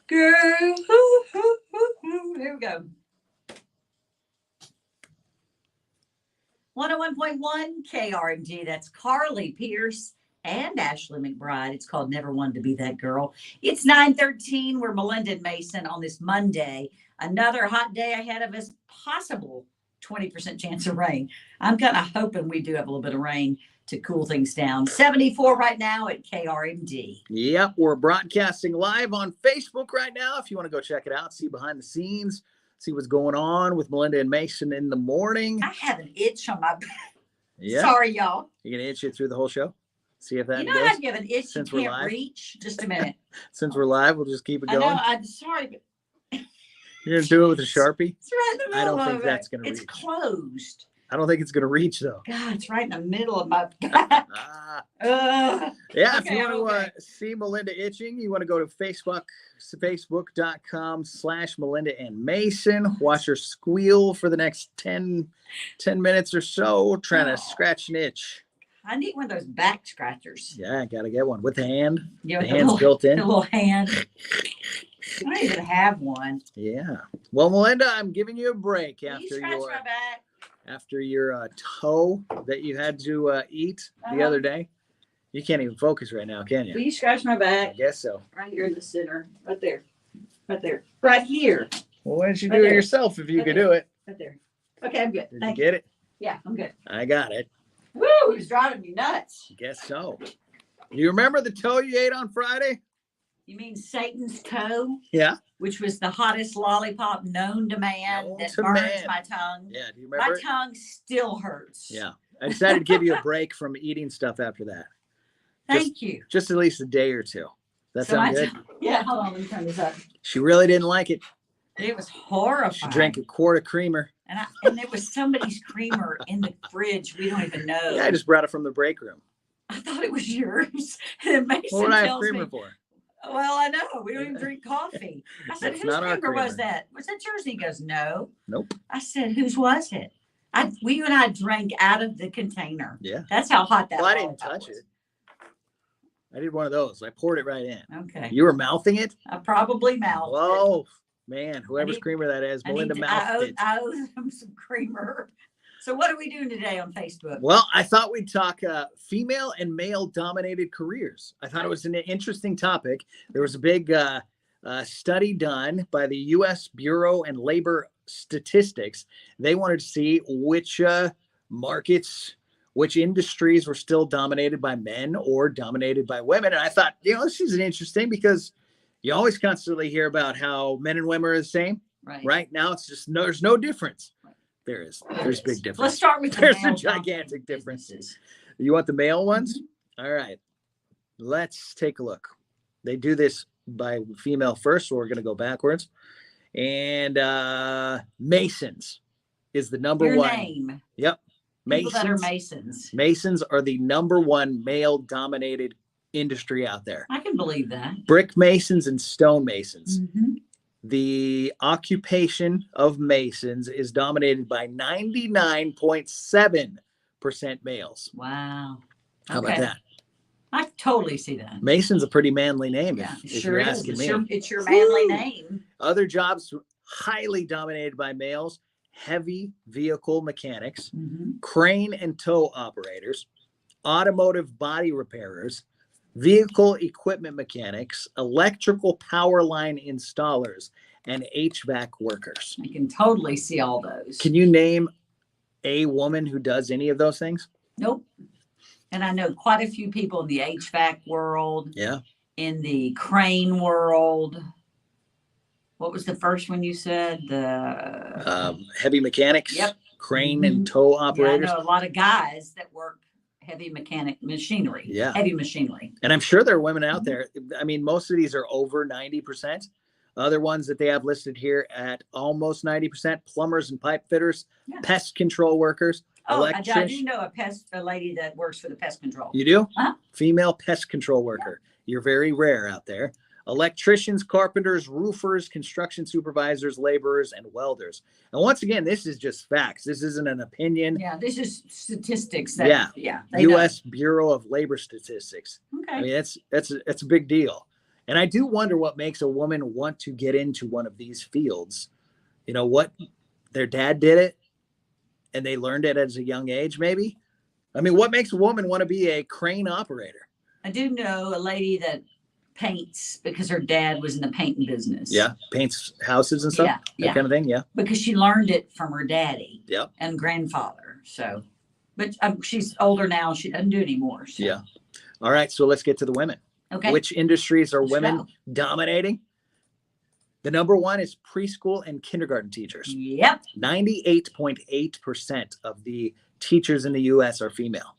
Girl, here we go. 101.1 KRMG. That's Carly Pierce and Ashley McBride. It's called Never Wanted to Be That Girl. It's 9:13. We're Melinda and Mason on this Monday. Another hot day ahead of us. Possible 20% chance of rain. I'm kind of hoping we do have a little bit of rain to cool things down. 74 right now at KRMD. Yep, we're broadcasting live on Facebook right now. If you want to go check it out, see behind the scenes, see what's going on with Melinda and Mason in the morning. I have an itch on my back. Yeah. Sorry, y'all. You gonna itch it through the whole show? See if that You know goes? how you have an itch Since you we're can't live? reach? Just a minute. Since we're live, we'll just keep it I going. know. I'm sorry, but You're gonna do it with a Sharpie? it's right in the I middle don't of think it. that's gonna It's reach. closed. I don't think it's gonna reach though. God, it's right in the middle of my back. Yeah, if Okay, you want to okay. see Melinda itching, you want to go to facebook.com/Melinda and Mason. Watch her squeal for the next 10 minutes or so, trying to scratch an itch. I need one of those back scratchers. Yeah, I got to get one with the hand. You know, The hand's built in. The little hand. I don't even have one. Yeah. Well, Melinda, I'm giving you a break Will you after scratch your my back? toe that you had to eat the other day. You can't even focus right now, can Will you? you scratch my I back? guess so. Right here in the center. Right there. Right there. Right here. Well, why don't you Right do it there. yourself if you Right could there. do it? Right there. Okay, I'm good. Did you Thank get it? Yeah, I'm good. I got it. Woo, he was driving me nuts. Guess so. You remember the toe you ate on Friday? You mean Satan's toe, Yeah. which was the hottest lollipop known to man Known that to burns man. my tongue? Yeah. Do you My remember? tongue still hurts. Yeah. I decided to give you a break from eating stuff after that. Thank you. Just at least a day or two. That So my sound good? tongue- yeah, hold on, let me turn this up. She really didn't like it. It was She horrifying. drank a quart of creamer. And there was somebody's creamer in the fridge. We don't even know. Yeah, I just brought it from the break room. I thought it was yours. And Mason What would I have tells creamer me, for? well, I know. We don't even drink coffee. I said, That's whose not our creamer was creamer. that? Was that yours? He goes, no. Nope. I said, whose was it? You and I drank out of the container. Yeah. That's how hot that Well, I didn't lollipop touch was. it. I did one of those. I poured it right in. Okay. You were mouthing it? I probably mouthed it. Whoa, man, whoever's need- creamer that is, Melinda I mouthed it. owe them some creamer. So what are we doing today on Facebook? Well, I thought we'd talk female and male dominated careers. I thought it was an interesting topic. There was a big study done by the U.S. Bureau and Labor Statistics. They wanted to see which markets, which industries were still dominated by men or dominated by women. And I thought, this is interesting because you always constantly hear about how men and women are the same. Right. Right now, it's just there's no difference. There is. There's big difference. Let's start with the There's a male gigantic dominated difference. businesses. You want the male ones? All right. Let's take a look. They do this by female first, so we're going to go backwards. And Masons is the number Your one. name. Yep. People that are Masons. Masons. Masons are the number one male dominated industry out there. I can believe that. Brick masons and stone masons. Mhm. The occupation of masons is dominated by 99.7% males. Wow. How about that? I totally see that. Mason's a pretty manly name, Yeah, if sure you're is. asking It's me. it's your manly Woo! name. Other jobs highly dominated by males: heavy vehicle mechanics, Mhm. crane and tow operators, automotive body repairers, vehicle equipment mechanics, electrical power line installers, and HVAC workers. I can totally see all those. Can you name a woman who does any of those things? Nope. And I know quite a few people in the HVAC world, Yeah. in the crane world. What was the first one you said? The Heavy mechanics, Yep. crane and tow yeah, I operators. know a lot of guys that work heavy mechanic machinery. Yeah. Heavy machinery. And I'm sure there are women Mm-hmm. out there. I mean, most of these are over 90%. Other ones that they have listed here at almost 90%: plumbers and pipe fitters, Yeah. pest control workers, Oh, I do electricians. know a lady that works for the pest control. You do? Uh-huh. Female pest control worker. You're very rare out there. Electricians, carpenters, roofers, construction supervisors, laborers, and welders. And once again, this is just facts. This isn't an opinion. Yeah, this is statistics. Yeah. Yeah. They know. U.S. Bureau of Labor Statistics. Okay. I mean, that's a big deal. And I do wonder what makes a woman want to get into one of these fields. You know, what their dad did it and they learned it as a young age, maybe. I mean, what makes a woman want to be a crane operator? I do know a lady that paints because her dad was in the painting business. Yeah. Paints houses and stuff. Yeah, That yeah. kind of thing. Yeah. Because she learned it from her daddy Yep. and grandfather. So, but she's older now. She doesn't do it anymore. So. Yeah. All right. So let's get to the women. Okay. Which industries are Let's women go. dominating? The number one is preschool and kindergarten teachers. Yep. 98.8% of the teachers in the U.S. are female.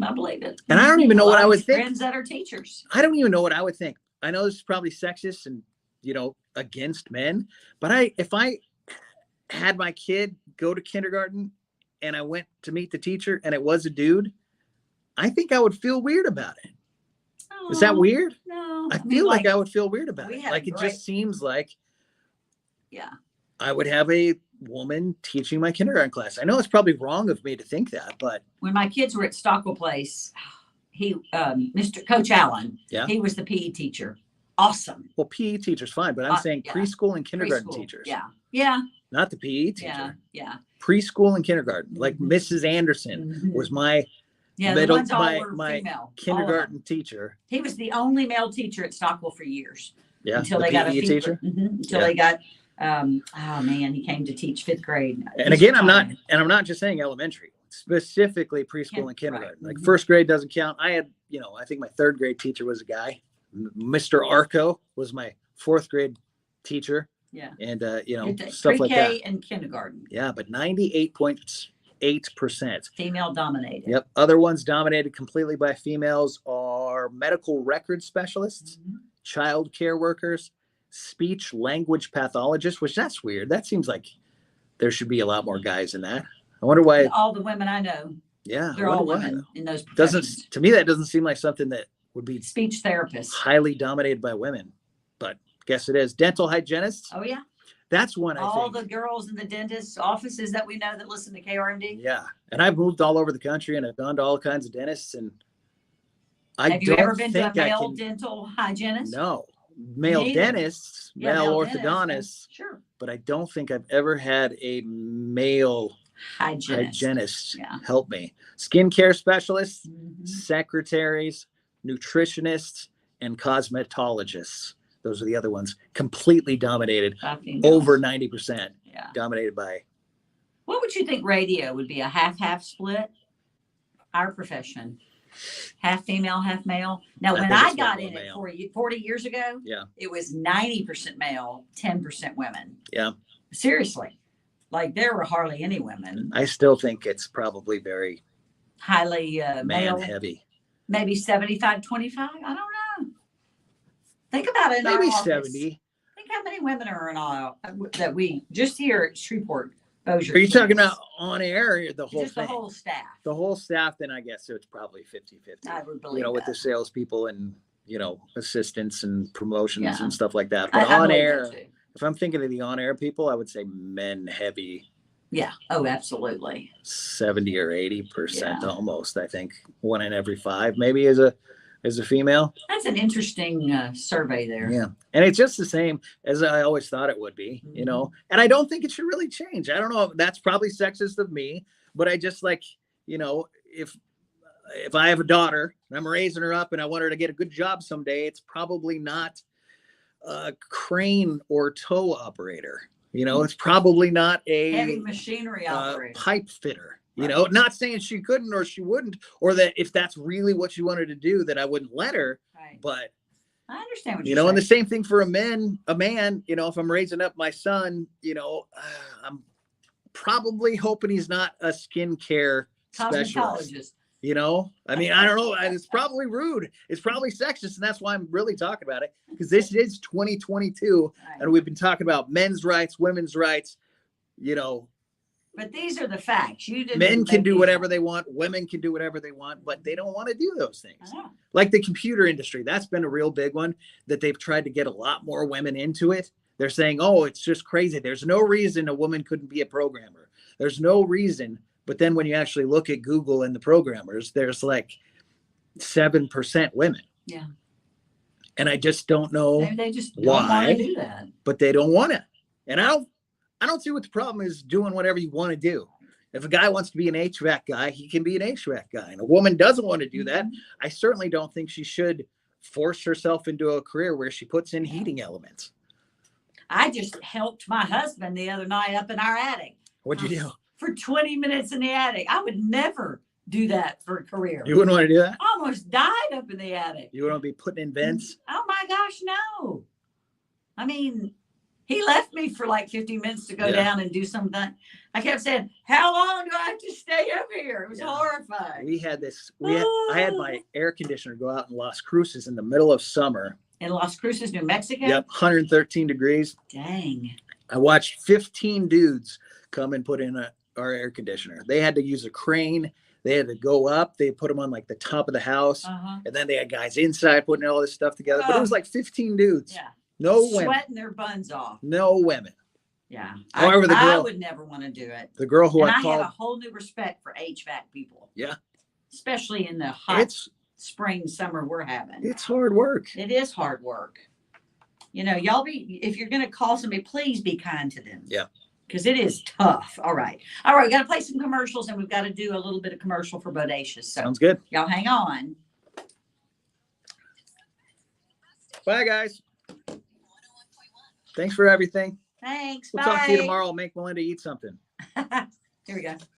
I believe it. And I don't even know what I would think. Friends that are teachers. I don't even know what I would think. I know this is probably sexist and, you know, against men, but if I had my kid go to kindergarten and I went to meet the teacher and it was a dude, I think I would feel weird about it. Is that weird? No. I feel like I would feel weird about we it. had Like it just seems like Yeah. I would have a woman teaching my kindergarten class. I know it's probably wrong of me to think that, but When my kids were at Stockwell Place, he, Mr. Coach Allen, Yeah. he was the PE teacher. Awesome. well, PE teachers fine, but I'm saying yeah. preschool and kindergarten Preschool. teachers, Yeah. Yeah. not the PE teacher. Yeah. Yeah. Preschool and kindergarten, like Mhm. Mrs. Anderson Mhm. was my Yeah. middle- The ones all my- were my female. All of them. kindergarten teacher. He was the only male teacher at Stockwell for years. Yeah, Until the they got a PE teacher. Until Yeah. they got, oh man, he came to teach 5th grade. And again, I'm not just saying elementary, specifically preschool and kindergarten. Right. Like first grade doesn't count. I had, you know, I think my 3rd grade teacher was a guy. Mr. Arco was my 4th grade teacher. Yeah. And, you know, It's stuff like pre-K that. and kindergarten, Yeah, but 98.8%. female dominated. Yep. Other ones dominated completely by females are medical record specialists, Mhm. child care workers, speech language pathologists, which that's weird. That seems like there should be a lot more guys in that. I wonder why. All the women I know, Yeah. they're I all wonder why. women in those professions. To me, that doesn't seem like something that would be Speech therapists. highly dominated by women, but guess it is. Dental hygienists. Oh yeah. That's one I All think. the girls in the dentist offices that we know that listen to KRMD. Yeah. And I've moved all over the country and I've gone to all kinds of dentists and Have you ever been to a male dental hygienist? No, male Neither. dentists, Yeah, male dentists, orthodontists, Sure. but I don't think I've ever had a male Hygienist. hygienist Yeah. help me. Skincare specialists, Mhm. secretaries, nutritionists, and cosmetologists. Those are the other ones. Completely dominated, By females. over 90%, Yeah. dominated by. What would you think radio would be? A half-half split? Our profession. Half female, half male. Now, I when think I it's got more in it male. 40 years ago, Yeah. it was 90% male, 10% women. Yeah. Seriously. Like there were hardly any women. I still think it's probably very Highly man male. heavy. Maybe 75-25. I don't know. Think about it. In Maybe our office. 70. Think how many women are in all that we just here at Shreveport, Bossier. Are you talking campus. about on air or the whole Just thing? the whole staff? The whole staff, then I guess so it's probably 50-50. I would believe You know, with that. the salespeople and, you know, assistants and promotions Yeah. and stuff like that. But I on believe air, that too. if I'm thinking of the on air people, I would say men heavy, Yeah. Oh, absolutely. 70 or 80% Yeah. almost. I think 1 in every 5 maybe is a female. That's an interesting survey there. Yeah. And it's just the same as I always thought it would be, you know, Mm-hmm. and I don't think it should really change. I don't know. That's probably sexist of me, but I just like, you know, if I have a daughter and I'm raising her up and I want her to get a good job someday, it's probably not a crane or tow operator. You know, it's probably not Heavy a machinery operator. pipe fitter. You know, not saying she couldn't or she wouldn't, or that if that's really what she wanted to do, that I wouldn't let her. Right. But I understand what you you're know, saying. and the same thing for a man, you know, if I'm raising up my son, you know, I'm probably hoping he's not a skincare specialist. Cosmetologist. You know, I mean, I don't know. It's probably rude. It's probably sexist. And that's why I'm really talking about it, because this is 2022 Right. and we've been talking about men's rights, women's rights, you know, But these are the facts. You didn't men can make do these whatever up. they want. Women can do whatever they want, but they don't want to do those things. I know. Like the computer industry, that's been a real big one that they've tried to get a lot more women into it. They're saying, oh, it's just crazy. There's no reason a woman couldn't be a programmer. There's no reason. But then when you actually look at Google and the programmers, there's like 7% women. Yeah. And I just don't know Maybe they just don't want why, to do that. but they don't want to. And I don't see what the problem is doing whatever you want to do. If a guy wants to be an HVAC guy, he can be an HVAC guy. And a woman doesn't want to do that. I certainly don't think she should force herself into a career where she puts in heating elements. I just helped my husband the other night up in our attic. What'd you do? For 20 minutes in the attic. I would never do that for a career. You wouldn't want to do that? I almost died up in the attic. You wouldn't be putting in vents? Oh my gosh, no. I mean, he left me for like 15 minutes to go down and do something. I kept saying, how long do I have to stay up here? It was horrifying. We had this, I had my air conditioner go out in Las Cruces in the middle of summer. In Las Cruces, New Mexico? Yep, 113 degrees. Dang. I watched 15 dudes come and put in our air conditioner. They had to use a crane. They had to go up. They put them on like the top of the house. And then they had guys inside putting all this stuff together. But it was like 15 dudes. Yeah. No women. Sweating their buns off. No women. Yeah. However, I would never want to do it. The girl who and I had called. a whole new respect for HVAC people. Yeah. Especially in the hot spring, summer we're having. It's hard work. It is hard work. You know, if you're going to call somebody, please be kind to them. Yeah. Because it is tough. All right. All right. We got to play some commercials and we've got to do a little bit of commercial for Bodacious. So sounds good. Y'all hang on. Bye, guys. Thanks for everything. Thanks. We'll Bye. talk to you tomorrow. I'll make Melinda eat something. Here we go.